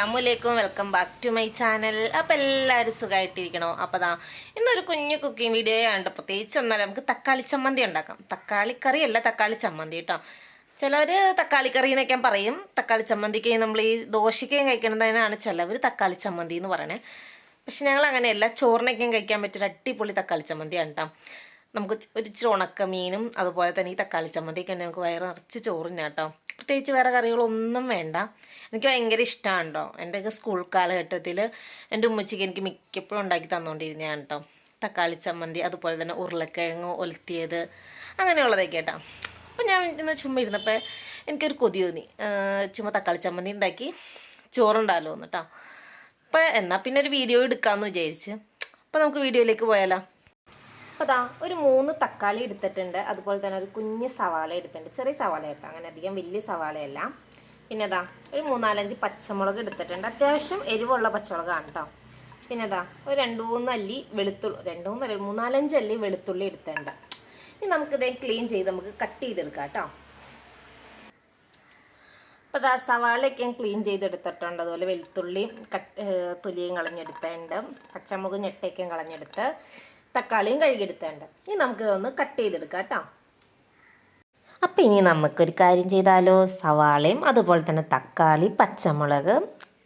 അസ്സലാമലൈക്കും, welcome back to my channel. അപ്പോൾ എല്ലാവരും സുഖമായിട്ടിരിക്കണോ? അപ്പോൾ ഇന്നൊരു കുഞ്ഞു കുക്കിംഗ് വീഡിയോ ആണ്. പ്രത്യേകിച്ച് ഒന്നല്ല, നമുക്ക് തക്കാളി ചമ്മന്തി ഉണ്ടാക്കാം. തക്കാളി കറി അല്ല, തക്കാളി ചമ്മന്തി കേട്ടോ. ചിലവർ തക്കാളി കറി എന്നൊക്കെ പറയും. തക്കാളി ചമ്മന്തിക്ക് നമ്മൾ ഈ ദോശയ്ക്കും കഴിക്കണതിനാണ് ചിലവർ തക്കാളി ചമ്മന്തി എന്ന് പറയണേ. പക്ഷെ ഞങ്ങൾ അങ്ങനെയല്ല, ചോറിനൊക്കെയും കഴിക്കാൻ പറ്റിയൊരു അടിപൊളി തക്കാളി ചമ്മന്തിയാണ് കേട്ടോ. നമുക്ക് ഒരു ഇച്ചിരി ഉണക്ക മീനും അതുപോലെ തന്നെ ഈ തക്കാളി ചമ്മന്തിയൊക്കെ ഉണ്ടെങ്കിൽ നമുക്ക് വയറ് നിറച്ച് ചോറിന് കേട്ടോ. പ്രത്യേകിച്ച് വേറെ കറികളൊന്നും വേണ്ട. എനിക്ക് ഭയങ്കര ഇഷ്ടമാണ് കേട്ടോ. എൻ്റെയൊക്കെ സ്കൂൾ കാലഘട്ടത്തിൽ എൻ്റെ ഉമ്മച്ചിക്ക് എനിക്ക് മിക്കപ്പോഴും ഉണ്ടാക്കി തന്നുകൊണ്ടിരുന്നതാണ് കേട്ടോ തക്കാളി ചമ്മന്തി. അതുപോലെ തന്നെ ഉരുളക്കിഴങ്ങ് ഒലത്തിയത് അങ്ങനെയുള്ളതൊക്കെ കേട്ടോ. അപ്പോൾ ഞാൻ ഇന്ന് ചുമ്മാ ഇരുന്നപ്പോൾ എനിക്കൊരു കൊതി തോന്നി, ചുമ്മാ തക്കാളി ചമ്മന്തി ഉണ്ടാക്കി ചോറുണ്ടാലോ എന്ന് കേട്ടോ. അപ്പോൾ എന്നാൽ പിന്നെ ഒരു വീഡിയോ എടുക്കാമെന്ന് വിചാരിച്ച്. അപ്പോൾ നമുക്ക് വീഡിയോയിലേക്ക് പോയാലോ. അപ്പോൾ ഒരു 3 തക്കാളി എടുത്തിട്ടുണ്ട്. അതുപോലെ തന്നെ ഒരു കുഞ്ഞ് സവാള എടുത്തിട്ടുണ്ട്. ചെറിയ സവാള കേട്ടോ, അങ്ങനെ അധികം വലിയ സവാളയല്ല. പിന്നെ ഒരു 3-4 പച്ചമുളക് എടുത്തിട്ടുണ്ട്. അത്യാവശ്യം എരിവുള്ള പച്ചമുളകാണ് കേട്ടോ. പിന്നെ ഒരു 2-3 അല്ലി വെളുത്തുള്ളി, 3-4 അല്ലി വെളുത്തുള്ളി എടുത്തിട്ടുണ്ട്. ഇനി നമുക്കിത് ക്ലീൻ ചെയ്ത് നമുക്ക് കട്ട് ചെയ്തെടുക്കാം കേട്ടോ. അപ്പോൾ സവാളയൊക്കെ ഞാൻ ക്ലീൻ ചെയ്തെടുത്തിട്ടുണ്ട്. അതുപോലെ വെളുത്തുള്ളി തൊലിയും കളഞ്ഞെടുത്തിട്ടുണ്ട്. പച്ചമുളക് ഞെട്ടയൊക്കെ കളഞ്ഞെടുത്ത് തക്കാളിയും കഴുകിയെടുത്തേണ്ട. ഇനി നമുക്കിതൊന്ന് കട്ട് ചെയ്തെടുക്കാം കേട്ടോ. അപ്പം ഇനി നമുക്കൊരു കാര്യം ചെയ്താലോ. സവാളയും അതുപോലെ തന്നെ തക്കാളി, പച്ചമുളക്,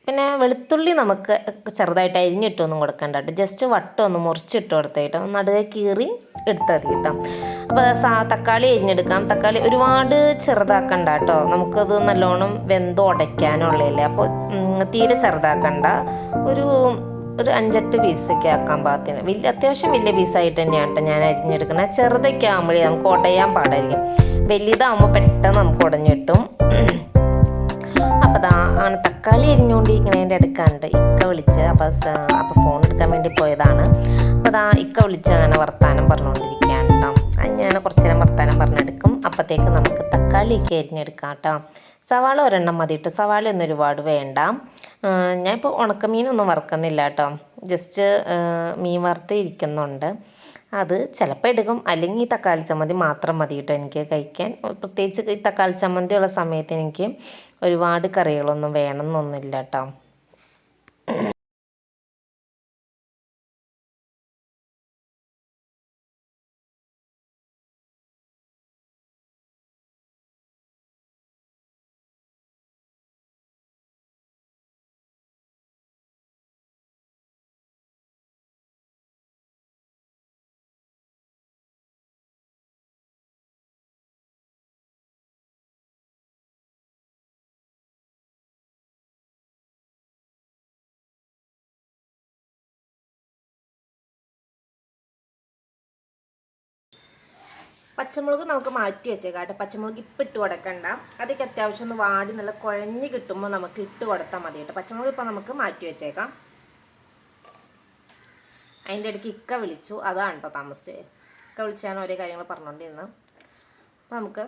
പിന്നെ വെളുത്തുള്ളി നമുക്ക് ചെറുതായിട്ട് അരിഞ്ഞിട്ടൊന്നും കൊടുക്കണ്ട കേട്ടോ. ജസ്റ്റ് വട്ടമൊന്ന് മുറിച്ചിട്ട് കൊടുത്തേട്ടോ, നടുവെ കീറി എടുത്താൽ മതി കേട്ടോ. അപ്പോൾ തക്കാളി അരിഞ്ഞെടുക്കാം. തക്കാളി ഒരുപാട് ചെറുതാക്കണ്ട കേട്ടോ, നമുക്കത് നല്ലോണം വെന്തുടയ്ക്കാനുള്ളതല്ലേ. അപ്പോൾ തീരെ ചെറുതാക്കണ്ട. ഒരു 5-8 പീസൊക്കെ ആക്കാൻ പാകത്തിന് അത്യാവശ്യം വലിയ പീസായിട്ട് തന്നെയാണ് കേട്ടോ ഞാൻ അരിഞ്ഞെടുക്കുന്നത്. ചെറുതൊക്കെ ആകുമ്പോഴേ നമുക്ക് ഉടയാൻ പാടായിരിക്കും. വലിയതാകുമ്പോൾ പെട്ടെന്ന് നമുക്ക് ഉടഞ്ഞു കിട്ടും. അപ്പോൾ ആണ് തക്കാളി അരിഞ്ഞുകൊണ്ടിരിക്കുന്നതിൻ്റെ അടുക്കാണ്ട് ഇക്ക വിളിച്ച്. അപ്പോൾ ഫോൺ എടുക്കാൻ വേണ്ടി പോയതാണ്. അപ്പോൾ ഇക്ക വിളിച്ച് അങ്ങനെ വർത്താനം പറഞ്ഞുകൊണ്ടിരിക്കുകയാണ് കേട്ടോ. ഞാൻ കുറച്ച് നേരം വർത്താനം പറഞ്ഞെടുക്കും. അപ്പോഴത്തേക്ക് നമുക്ക് തക്കാളിയൊക്കെ അരിഞ്ഞെടുക്കാം കേട്ടോ. സവാള ഒരെണ്ണം മതി കേട്ടോ, സവാള ഒന്നും ഒരുപാട് വേണ്ട. ഞാനിപ്പോൾ ഉണക്കമീനൊന്നും വറുക്കുന്നില്ല കേട്ടോ, ജസ്റ്റ് മീൻ വറുത്ത് ഇരിക്കുന്നുണ്ട്. അത് ചിലപ്പോൾ എടുക്കും, അല്ലെങ്കിൽ ഈ തക്കാളി ചമ്മന്തി മാത്രം മതി കേട്ടോ എനിക്ക് കഴിക്കാൻ. പ്രത്യേകിച്ച് ഈ തക്കാളി ചമ്മന്തി ഉള്ള സമയത്ത് എനിക്ക് ഒരുപാട് കറികളൊന്നും വേണമെന്നൊന്നുമില്ല കേട്ടോ. പച്ചമുളക് നമുക്ക് മാറ്റി വെച്ചേക്കാം കേട്ടോ. പച്ചമുളക് ഇപ്പം ഇട്ട് കൊടുക്കണ്ട, അതൊക്കെ അത്യാവശ്യം ഒന്ന് വാടി നല്ല കുഴഞ്ഞ് കിട്ടുമ്പോൾ നമുക്ക് ഇട്ട് കൊടുത്താൽ മതി കേട്ടോ. പച്ചമുളക് ഇപ്പം നമുക്ക് മാറ്റി വെച്ചേക്കാം. അതിൻ്റെ ഇടയ്ക്ക് ഇക്ക വിളിച്ചു, അതാണ് കേട്ടോ താമസിച്ചത്. ഇക്ക വിളിച്ചാണ് ഓരോ കാര്യങ്ങൾ പറഞ്ഞുകൊണ്ടിരുന്നത്. അപ്പം നമുക്ക്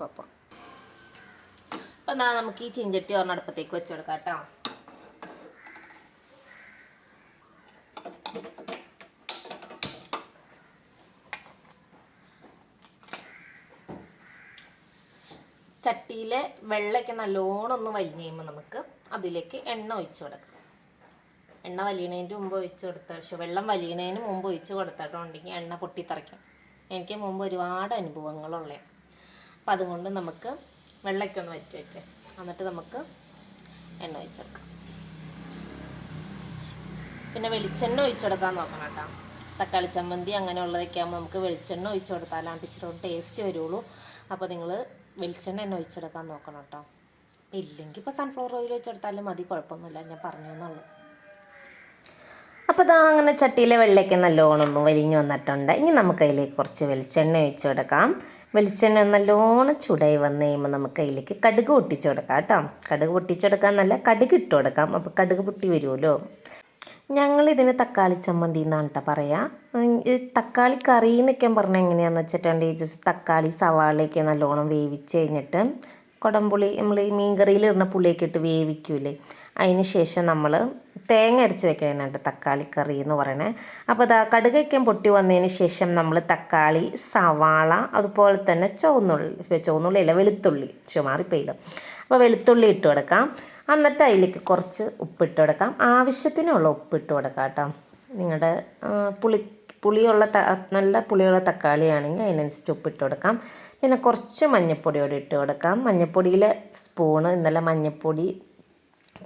പോപ്പം. അപ്പം നമുക്ക് ഈ ചീഞ്ചട്ടി ഒരെണ്ണടുപ്പത്തേക്ക് വെച്ച് കൊടുക്കാം കേട്ടോ. ചട്ടിയിലെ വെള്ളമൊക്കെ നല്ലോണം ഒന്ന് വലിഞ്ഞ് കഴിയുമ്പോൾ നമുക്ക് അതിലേക്ക് എണ്ണ ഒഴിച്ച് കൊടുക്കാം. എണ്ണ വലിയണതിൻ്റെ മുമ്പ് ഒഴിച്ച് കൊടുത്താൽ, പക്ഷേ വെള്ളം വലിയണതിന് മുമ്പ് ഒഴിച്ച് കൊടുത്തിട്ടുണ്ടെങ്കിൽ എണ്ണ പൊട്ടിത്തെറിക്കും. എനിക്ക് മുമ്പ് ഒരുപാട് അനുഭവങ്ങളുള്ള. അപ്പം അതുകൊണ്ട് നമുക്ക് വെള്ളമൊക്കെ ഒന്ന് വറ്റി വയ്ക്കാം, എന്നിട്ട് നമുക്ക് എണ്ണ ഒഴിച്ച് കൊടുക്കാം. പിന്നെ വെളിച്ചെണ്ണ ഒഴിച്ച് കൊടുക്കാൻ നോക്കണം കേട്ടോ. തക്കാളി ചമ്മന്തി അങ്ങനെയുള്ളതൊക്കെ ആകുമ്പോൾ നമുക്ക് വെളിച്ചെണ്ണ ഒഴിച്ച് കൊടുത്താലാണ് ഇച്ചിരി ടേസ്റ്റ് വരുള്ളൂ. അപ്പോൾ നിങ്ങൾ വെളിച്ചെണ്ണ എണ്ണ ഒഴിച്ചെടുക്കാൻ നോക്കണം കേട്ടോ. ഇല്ലെങ്കിൽ ഇപ്പോൾ സൺഫ്ലവർ ഓയിൽ ഒഴിച്ചെടുത്താലും മതി, കുഴപ്പമൊന്നുമില്ല, ഞാൻ പറഞ്ഞെന്നുള്ളൂ. അപ്പോൾ അങ്ങനെ ചട്ടിയിലെ വെള്ളമൊക്കെ നല്ലോണം ഒന്ന് വലിഞ്ഞ് വന്നിട്ടുണ്ട്. ഇനി നമുക്ക് അതിലേക്ക് കുറച്ച് വെളിച്ചെണ്ണ ഒഴിച്ച് കൊടുക്കാം. വെളിച്ചെണ്ണ നല്ലോണം ചൂടായി വന്ന് കഴിയുമ്പോൾ നമുക്ക് അതിലേക്ക് കടുക് പൊട്ടിച്ച് കൊടുക്കാം കേട്ടോ. കടുക് പൊട്ടിച്ചെടുക്കാൻ നല്ല കടുക് ഇട്ട് കൊടുക്കാം. അപ്പോൾ കടുക് പൊട്ടി വരുമല്ലോ. ഞങ്ങളിതിന് തക്കാളി ചമ്മന്തി എന്നാണ് കേട്ടോ പറയുക. തക്കാളി കറി എന്നൊക്കെ പറഞ്ഞാൽ എങ്ങനെയാണെന്ന് വെച്ചിട്ടുണ്ടെങ്കിൽ ജസ്റ്റ് തക്കാളി സവാളയൊക്കെ നല്ലോണം വേവിച്ച് കഴിഞ്ഞിട്ട് കുടംപുളി, നമ്മൾ ഈ മീൻ കറിയിൽ ഇടുന്ന പുളിയൊക്കെ ഇട്ട് വേവിക്കൂലേ, അതിന് ശേഷം നമ്മൾ തേങ്ങ അരച്ച് വെക്കാനായിട്ട് തക്കാളി കറി എന്ന് പറയണേ. അപ്പോൾ കടുകൊക്കെ പൊട്ടി വന്നതിന് ശേഷം നമ്മൾ തക്കാളി, സവാള, അതുപോലെ തന്നെ ചുവന്നുള്ളിയല്ല വെളുത്തുള്ളി, മാറിപ്പോയില്ല. അപ്പോൾ വെളുത്തുള്ളി ഇട്ട് കൊടുക്കാം. എന്നിട്ട് അതിലേക്ക് കുറച്ച് ഉപ്പിട്ട് കൊടുക്കാം, ആവശ്യത്തിനുള്ള ഉപ്പിട്ട് കൊടുക്കാം കേട്ടോ. നിങ്ങളുടെ പുളിയുള്ള നല്ല പുളിയുള്ള തക്കാളിയാണെങ്കിൽ അതിനനുസരിച്ച് ഉപ്പിട്ട് കൊടുക്കാം. പിന്നെ കുറച്ച് മഞ്ഞൾപ്പൊടിയോടെ ഇട്ട് കൊടുക്കാം. മഞ്ഞൾപ്പൊടിയിലെ സ്പൂണ് ഇന്നലെ മഞ്ഞൾപ്പൊടി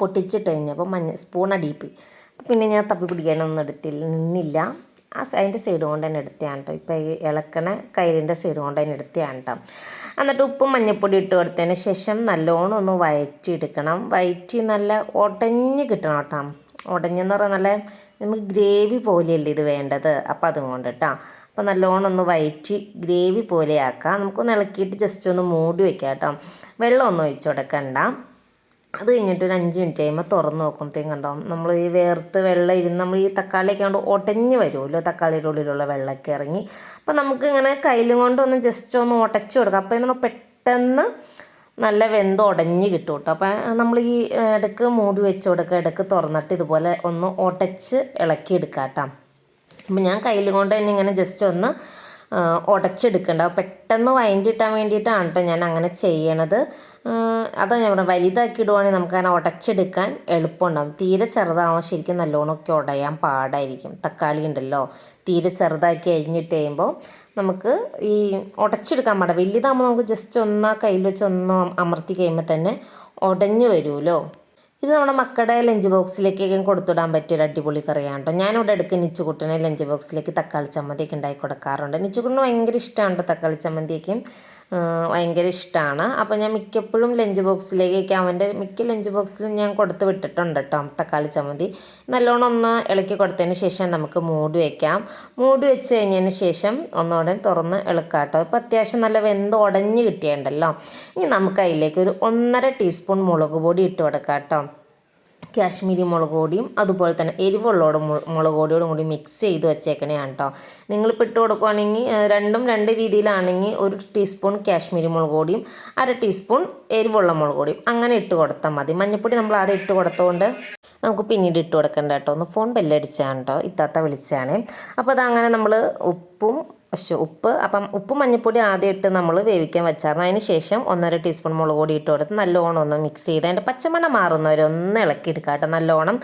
പൊട്ടിച്ചിട്ട് കഴിഞ്ഞപ്പോൾ സ്പൂൺ അടിയിപ്പോയി. പിന്നെ ഞാൻ തപ്പി പിടിക്കാനൊന്നും നിന്നില്ല. അതിൻ്റെ സൈഡ് കൊണ്ട് തന്നെ എടുത്തതാണ് കേട്ടോ. ഇപ്പോൾ ഈ ഇളക്കണ കയ്യിലിൻ്റെ സൈഡ് കൊണ്ട് തന്നെ എടുത്തതാണ് കേട്ടോ. എന്നിട്ട് ഉപ്പും മഞ്ഞൾപ്പൊടി ഇട്ട് കൊടുത്തതിന് ശേഷം നല്ലോണം ഒന്ന് വഴറ്റിയെടുക്കണം. വഴറ്റി നല്ല ഉടഞ്ഞ് കിട്ടണം കേട്ടോ. ഉടഞ്ഞെന്ന് പറഞ്ഞാൽ നല്ല നമുക്ക് ഗ്രേവി പോലെയല്ലേ ഇത് വേണ്ടത്. അപ്പോൾ അതുകൊണ്ട് കേട്ടോ. അപ്പോൾ നല്ലോണം ഒന്ന് വഴറ്റി ഗ്രേവി പോലെ ആക്കാം. നമുക്കൊന്ന് ഇളക്കിയിട്ട് ജസ്റ്റ് ഒന്ന് മൂടി വയ്ക്കാം കേട്ടോ. വെള്ളമൊന്നും ഒഴിച്ചു കൊടുക്കണ്ട. അത് കഴിഞ്ഞിട്ട് ഒരു 5 മിനിറ്റ് കഴിയുമ്പോൾ തുറന്ന് നോക്കുമ്പോഴത്തേക്കും കണ്ടാവും നമ്മൾ ഈ വേർത്ത് വെള്ളം ഇരുന്ന് നമ്മൾ ഈ തക്കാളിയൊക്കെ കൊണ്ട് ഉടഞ്ഞ് വരുമല്ലോ, തക്കാളിയുടെ ഉള്ളിലുള്ള വെള്ളമൊക്കെ ഇറങ്ങി. അപ്പോൾ നമുക്ക് ഇങ്ങനെ കയ്യിലും കൊണ്ടൊന്ന് ജസ്റ്റ് ഒന്ന് ഉടച്ച് കൊടുക്കാം. അപ്പോൾ നമ്മൾ പെട്ടെന്ന് നല്ല വെന്ത് ഉടഞ്ഞ് കിട്ടും കേട്ടോ. അപ്പോൾ നമ്മൾ ഈ ഇടയ്ക്ക് മൂടി വെച്ച് കൊടുക്കുക, ഇടയ്ക്ക് തുറന്നിട്ട് ഇതുപോലെ ഒന്ന് ഉടച്ച് ഇളക്കിയെടുക്കാം കേട്ടോ. അപ്പോൾ ഞാൻ കയ്യിൽ കൊണ്ട് തന്നെ ഇങ്ങനെ ജസ്റ്റ് ഒന്ന് ഉടച്ചെടുക്കേണ്ട, പെട്ടെന്ന് വഴണ്ടിട്ടാൻ വേണ്ടിയിട്ടാണ് കേട്ടോ ഞാൻ അങ്ങനെ ചെയ്യണത്. അതാ ഞാൻ പറഞ്ഞത്, വലുതാക്കി ഇടുവാണെങ്കിൽ നമുക്കങ്ങനെ ഉടച്ചെടുക്കാൻ എളുപ്പമുണ്ടാകും. തീരെ ചെറുതാവുമ്പോൾ ശരിക്കും നല്ലോണമൊക്കെ ഉടയാൻ പാടായിരിക്കും. തക്കാളി ഉണ്ടല്ലോ, തീരെ ചെറുതാക്കി അരിഞ്ഞിട്ട് കഴിയുമ്പോൾ നമുക്ക് ഈ ഉടച്ചെടുക്കാൻ പാടാം. വലുതാകുമ്പോൾ നമുക്ക് ജസ്റ്റ് ഒന്ന് കയ്യിൽ വെച്ച് ഒന്ന് അമർത്തി കഴിയുമ്പോൾ തന്നെ ഉടഞ്ഞു വരുമല്ലോ. ഇത് നമ്മുടെ മക്കളുടെ ലഞ്ച് ബോക്സിലേക്കൊക്കെ കൊടുത്തുവിടാൻ പറ്റിയൊരു അടിപൊളി കറിയാണ് കേട്ടോ. ഞാനിവിടെ ഇടയ്ക്ക് നിച്ചുകുട്ടനെ ലഞ്ച് ബോക്സിലേക്ക് തക്കാളി ചമ്മന്തിയൊക്കെ ഉണ്ടാക്കി കൊടുക്കാറുണ്ട്. നിച്ചുകുട്ടന് ഭയങ്കര ഇഷ്ടമാണ് കേട്ടോ തക്കാളി ചമ്മന്തിയൊക്കെ, ഭയങ്കര ഇഷ്ടമാണ്. അപ്പോൾ ഞാൻ മിക്കപ്പോഴും ലഞ്ച് ബോക്സിലേക്കൊക്കെ അവൻ്റെ മിക്ക ലഞ്ച് ബോക്സിലും ഞാൻ കൊടുത്ത് വിട്ടിട്ടുണ്ട് കേട്ടോ തക്കാളി ചമ്മന്തി. നല്ലോണം ഒന്ന് ഇളക്കി കൊടുത്തതിന് ശേഷം നമുക്ക് മൂടി വയ്ക്കാം. മൂടി വെച്ച് കഴിഞ്ഞതിന് ശേഷം ഒന്നുകൂടെ തുറന്ന് ഇളക്കാം കേട്ടോ. ഇപ്പോൾ അത്യാവശ്യം നല്ല വെന്ത് ഉടഞ്ഞ് കിട്ടിയിട്ടുണ്ടല്ലോ. ഇനി നമുക്ക് അതിലേക്ക് ഒരു 1.5 ടീസ്പൂൺ മുളക് പൊടി ഇട്ട് കൊടുക്കാം കേട്ടോ. കാശ്മീരി മുളക് പൊടിയും അതുപോലെ തന്നെ എരിവുള്ളോട് മുളക് പൊടിയോടും കൂടി മിക്സ് ചെയ്ത് വെച്ചേക്കണയാണ് കേട്ടോ. നിങ്ങളിപ്പോൾ ഇട്ട് കൊടുക്കുകയാണെങ്കിൽ രണ്ടും രണ്ട് രീതിയിലാണെങ്കിൽ 1 ടീസ്പൂൺ കാശ്മീരി മുളക് പൊടിയും 1/2 ടീസ്പൂൺ എരിവുള്ള മുളക് പൊടിയും അങ്ങനെ ഇട്ട് കൊടുത്താൽ മതി. മഞ്ഞൾപ്പൊടി നമ്മൾ ആദ്യം ഇട്ട് കൊടുത്തുകൊണ്ട് നമുക്ക് പിന്നീട് ഇട്ട് കൊടുക്കേണ്ട കേട്ടോ. ഒന്ന് ഫോൺ ബെല്ലടിച്ചാണ് കേട്ടോ, ഇത്താത്ത വിളിച്ചാണ്. അപ്പോൾ അതങ്ങനെ നമ്മൾ ഉപ്പും മഞ്ഞൾപ്പൊടി ആദ്യം ഇട്ട് നമ്മൾ വേവിക്കാൻ വെച്ചായിരുന്നു. അതിന് ശേഷം 1.5 ടീസ്പൂൺ മുളക് പൊടി ഇട്ട് കൊടുത്ത് നല്ലോണം ഒന്ന് മിക്സ് ചെയ്ത് അതിൻ്റെ പച്ചമണം മാറുന്നവരെ ഒന്ന് ഇളക്കിയെടുക്കാം കേട്ടോ നല്ലോണം.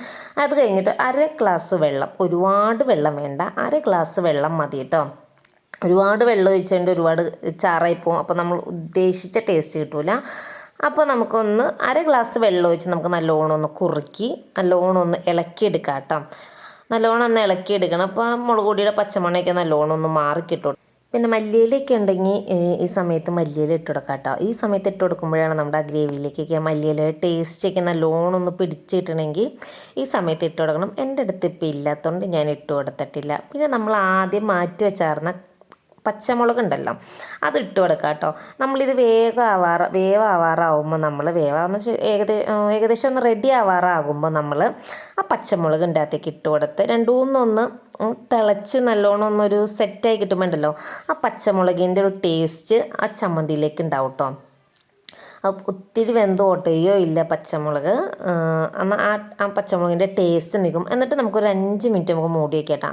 അത് കഴിഞ്ഞിട്ട് 1/2 ഗ്ലാസ് വെള്ളം, ഒരുപാട് വെള്ളം വേണ്ട, 1/2 ഗ്ലാസ് വെള്ളം മതി കേട്ടോ. ഒരുപാട് വെള്ളം ഒഴിച്ചുകൊണ്ട് ഒരുപാട് ചാറായി പോകും, അപ്പോൾ നമ്മൾ ഉദ്ദേശിച്ച ടേസ്റ്റ് കിട്ടില്ല. അപ്പോൾ നമുക്കൊന്ന് 1/2 ഗ്ലാസ് വെള്ളം ഒഴിച്ച് നമുക്ക് നല്ലോണം ഒന്ന് കുറുക്കി നല്ലോണം ഒന്ന് ഇളക്കിയെടുക്കാം കേട്ടോ. നല്ലോണം ഒന്ന് ഇളക്കിയെടുക്കണം. അപ്പോൾ മുളക് പൊടിയുടെ പച്ചമണമൊക്കെ നല്ലോണം ഒന്ന് മാറിക്കിട്ടും. പിന്നെ മല്ലിയിലൊക്കെ ഉണ്ടെങ്കിൽ ഈ സമയത്ത് മല്ലിയില ഇട്ട് കൊടുക്കാം കേട്ടോ. ഈ സമയത്ത് ഇട്ട് കൊടുക്കുമ്പോഴാണ് നമ്മുടെ ആ ഗ്രേവിയിലേക്കൊക്കെ മല്ലിയില ടേസ്റ്റൊക്കെ നല്ലോണം ഒന്ന് പിടിച്ചിട്ടണമെങ്കിൽ ഈ സമയത്ത് ഇട്ട് കൊടുക്കണം. എൻ്റെ അടുത്ത് ഇപ്പോൾ ഇല്ലാത്തതുകൊണ്ട് ഞാൻ ഇട്ട് കൊടുത്തിട്ടില്ല. പിന്നെ നമ്മൾ ആദ്യം മാറ്റി വെച്ചാർന്ന പച്ചമുളക് ഉണ്ടല്ലോ അത് ഇട്ട് കൊടുക്കാം കേട്ടോ. നമ്മളിത് വേവാവാറാകുമ്പോൾ നമ്മൾ ഏകദേശം ഒന്ന് റെഡി ആവാറാകുമ്പോൾ നമ്മൾ ആ പച്ചമുളക് അകത്തേക്ക് ഇട്ട് കൊടുത്ത് 2-3 തിളച്ച് നല്ലോണം ഒന്നൊരു സെറ്റായി കിട്ടുമ്പോണ്ടല്ലോ ആ പച്ചമുളകിൻ്റെ ഒരു ടേസ്റ്റ് ആ ചമ്മന്തിയിലേക്ക് ഉണ്ടാവും കേട്ടോ. ഒത്തിരി വെന്ത് ഓട്ടുകയോ ഇല്ല പച്ചമുളക്, എന്നാൽ ആ പച്ചമുളകിൻ്റെ ടേസ്റ്റ് നിൽക്കും. എന്നിട്ട് നമുക്കൊരു 5 മിനിറ്റ് നമുക്ക് മൂടി വയ്ക്കാം കേട്ടോ.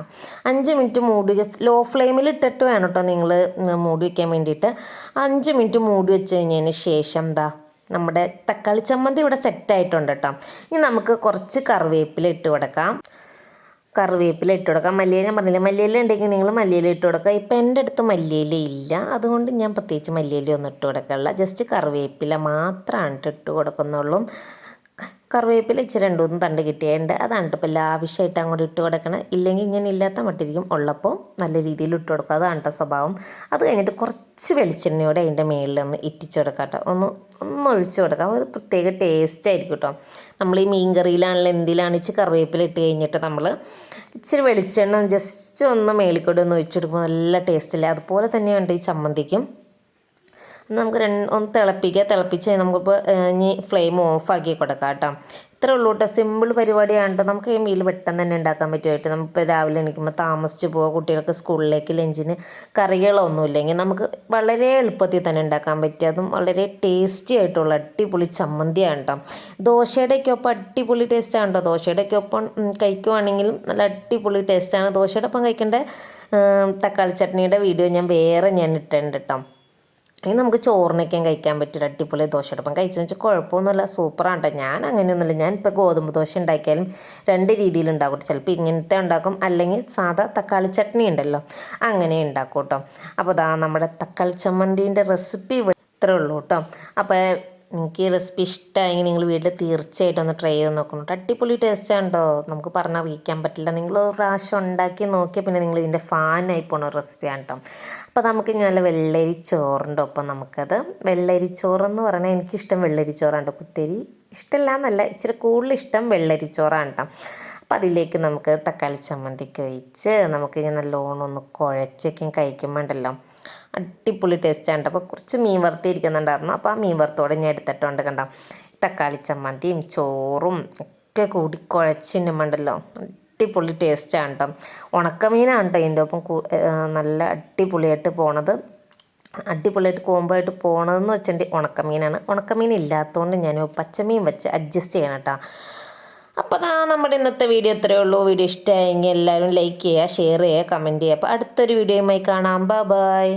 5 മിനിറ്റ് മൂടി ലോ ഫ്ലെയിമിൽ ഇട്ടിട്ട് വേണം കേട്ടോ നിങ്ങൾ മൂടി വയ്ക്കാൻ വേണ്ടിയിട്ട്. 5 മിനിറ്റ് മൂടി വെച്ച് കഴിഞ്ഞതിന് ശേഷം നമ്മുടെ തക്കാളി ചമ്മന്തി ഇവിടെ സെറ്റായിട്ടുണ്ട് കേട്ടോ. ഇനി നമുക്ക് കുറച്ച് കറിവേപ്പില ഇട്ട് കൊടുക്കാം. മല്ലിയില പറഞ്ഞില്ല, മല്ലിയില ഉണ്ടെങ്കിൽ നിങ്ങൾ മല്ലിയില ഇട്ട് കൊടുക്കുക. ഇപ്പം എൻ്റെ അടുത്ത് മല്ലിയില ഇല്ല, അതുകൊണ്ട് ഞാൻ പ്രത്യേകിച്ച് മല്ലിയില ഒന്നും ഇട്ട് കൊടുക്കില്ല. ജസ്റ്റ് കറിവേപ്പില മാത്രമാണ് ഇട്ട് കൊടുക്കുന്നുള്ളൂ. കറിവേപ്പില ഇച്ചിരി 2-3 തണ്ട് കിട്ടിയുണ്ട്, അതാണ് ഇപ്പോൾ ലാവിഷായിട്ട് അങ്ങോട്ട് ഇട്ട് കൊടുക്കണം. ഇല്ലെങ്കിൽ ഇങ്ങനെ ഇല്ലാത്ത മട്ടിരിക്കും, ഉള്ളപ്പോൾ നല്ല രീതിയിൽ ഇട്ട് കൊടുക്കുക, അതാണ് കേട്ടോ സ്വഭാവം. അത് കഴിഞ്ഞിട്ട് കുറച്ച് വെളിച്ചെണ്ണയോടെ അതിൻ്റെ മേളിലൊന്ന് ഇറ്റിച്ച് കൊടുക്കാം കേട്ടോ. ഒന്ന് ഒഴിച്ച് കൊടുക്കാം, ഒരു പ്രത്യേക ടേസ്റ്റ് ആയിരിക്കും കേട്ടോ. നമ്മൾ ഈ മീൻ കറിയിലാണല്ലോ എന്തിലാണ് ഇച്ചിരി കറിവേപ്പില ഇട്ട് കഴിഞ്ഞിട്ട് നമ്മൾ ഇച്ചിരി വെളിച്ചെണ്ണ ജസ്റ്റ് ഒന്ന് മേളിക്കൂടെ ഒന്ന് ഒഴിച്ച് കൊടുക്കുമ്പോൾ നല്ല ടേസ്റ്റല്ലേ. അതുപോലെ തന്നെയുണ്ട് ഈ ചമ്മന്തിക്കും. നമുക്ക് ഒന്ന് തിളപ്പിച്ച് നമുക്കിപ്പോൾ ഇനി ഫ്ലെയിം ഓഫാക്കി കൊടുക്കാം കേട്ടോ. ഇത്രേ ഉള്ളൂ കേട്ടോ, സിമ്പിൾ പരിപാടിയാണ് കേട്ടോ. നമുക്ക് ഈ മീൽ പെട്ടെന്ന് തന്നെ ഉണ്ടാക്കാൻ പറ്റുമായിട്ട്. നമുക്ക് രാവിലെ എണീക്കുമ്പോൾ താമസിച്ച് പോവുക, കുട്ടികൾക്ക് സ്കൂളിലേക്ക് ലഞ്ചിന് കറികളൊന്നും ഇല്ലെങ്കിൽ നമുക്ക് വളരെ എളുപ്പത്തിൽ തന്നെ ഉണ്ടാക്കാൻ പറ്റും. അതും വളരെ ടേസ്റ്റി ആയിട്ടുള്ള അടിപൊളി ചമ്മന്തിയാണ് കേട്ടോ. ദോശയുടെയൊക്കെ ഒപ്പം അടിപൊളി ടേസ്റ്റാണ് കേട്ടോ. ദോശയുടെയൊക്കെ ഒപ്പം കഴിക്കുവാണെങ്കിലും നല്ല അടിപൊളി ടേസ്റ്റാണ്. ദോശയുടെ ഒപ്പം കഴിക്കേണ്ട തക്കാളി ചട്നിയുടെ വീഡിയോ ഞാൻ ഇട്ടിട്ടുണ്ട് കേട്ടോ. ഇനി നമുക്ക് ചോറിനൊക്കെയും കഴിക്കാൻ പറ്റിയ അടിപൊളി ദോശയടപ്പം കഴിച്ചെന്ന് വെച്ചാൽ കുഴപ്പമൊന്നുമില്ല, സൂപ്പറാണ് കേട്ടോ. ഞാൻ അങ്ങനെയൊന്നുമില്ല, ഞാൻ ഇപ്പോൾ ഗോതമ്പ് ദോശ ഉണ്ടാക്കിയാലും 2 രീതിയിൽ ഉണ്ടാക്കും. ചിലപ്പോൾ ഇങ്ങനത്തെ ഉണ്ടാക്കും, അല്ലെങ്കിൽ സാധാ തക്കാളി ചട്നി ഉണ്ടല്ലോ അങ്ങനെ ഉണ്ടാക്കും കേട്ടോ. അപ്പോൾ അതാ നമ്മുടെ തക്കാളി ചമ്മന്തിൻ്റെ റെസിപ്പി ഇത്രേ ഉള്ളൂ കേട്ടോ. അപ്പോൾ നിങ്ങൾക്ക് ഈ റെസിപ്പി ഇഷ്ടമായെങ്കിൽ നിങ്ങൾ വീട്ടിൽ തീർച്ചയായിട്ടും ഒന്ന് ട്രൈ ചെയ്ത് നോക്കണം കേട്ടോ. അടിപൊളി ടേസ്റ്റാണ് കേട്ടോ, നമുക്ക് പറഞ്ഞറിയിക്കാൻ പറ്റില്ല. നിങ്ങൾ ഒരു പ്രാവശ്യം ഉണ്ടാക്കി നോക്കിയാൽ പിന്നെ നിങ്ങൾ ഇതിൻ്റെ ഫാനായി പോണ റെസിപ്പിയാണ് കേട്ടോ. അപ്പോൾ നമുക്ക് നല്ല വെള്ളരി ചോറിൻ്റെ ഒപ്പം നമുക്കത് വെള്ളരി ചോറെന്ന് പറഞ്ഞാൽ എനിക്കിഷ്ടം വെള്ളരി ചോറാണ് കേട്ടോ. കുത്തരി ഇഷ്ടമല്ല എന്നല്ല, ഇച്ചിരി കൂടുതൽ ഇഷ്ടം വെള്ളരി ചോറാണ് കേട്ടോ. അപ്പം അതിലേക്ക് നമുക്ക് തക്കാളി ചമ്മന്തിക്ക് ഒഴിച്ച് നമുക്ക് നല്ലോണം ഒന്ന് കുഴച്ചൊക്കെ കഴിക്കുമ്പോൾ ഉണ്ടല്ലോ അടിപൊളി ടേസ്റ്റാണ്. അപ്പോൾ കുറച്ച് മീൻ വറുത്തി ഇരിക്കുന്നുണ്ടായിരുന്നു, അപ്പോൾ ആ മീൻ വറുത്തോടെ ഞാൻ എടുത്തിട്ടുണ്ട് കണ്ടോ. തക്കാളി ചമ്മന്തിയും ചോറും ഒക്കെ കൂടി കുഴച്ചിന്നുമുണ്ടല്ലോ അടിപൊളി ടേസ്റ്റാണ് കേട്ടോ. ഉണക്കമീനാണ് കേട്ടോ ഇതിൻ്റെ ഒപ്പം നല്ല അടിപൊളിയായിട്ട് പോണത്. അടിപൊളിയായിട്ട് കോമ്പായിട്ട് പോണതെന്ന് വെച്ചിട്ടുണ്ടെങ്കിൽ ഉണക്കമീനാണ്. ഉണക്കമീൻ ഇല്ലാത്തതുകൊണ്ട് ഞാൻ പച്ചമീൻ വെച്ച് അഡ്ജസ്റ്റ് ചെയ്യണം കേട്ടോ. അപ്പോൾ നമ്മുടെ ഇന്നത്തെ വീഡിയോ ഇത്രയേ ഉള്ളൂ. വീഡിയോ ഇഷ്ടമായെങ്കിൽ എല്ലാവരും ലൈക്ക് ചെയ്യുക, ഷെയർ ചെയ്യുക, കമൻറ്റ് ചെയ്യുക. അപ്പോൾ അടുത്തൊരു വീഡിയോയുമായി കാണാം. ബൈ.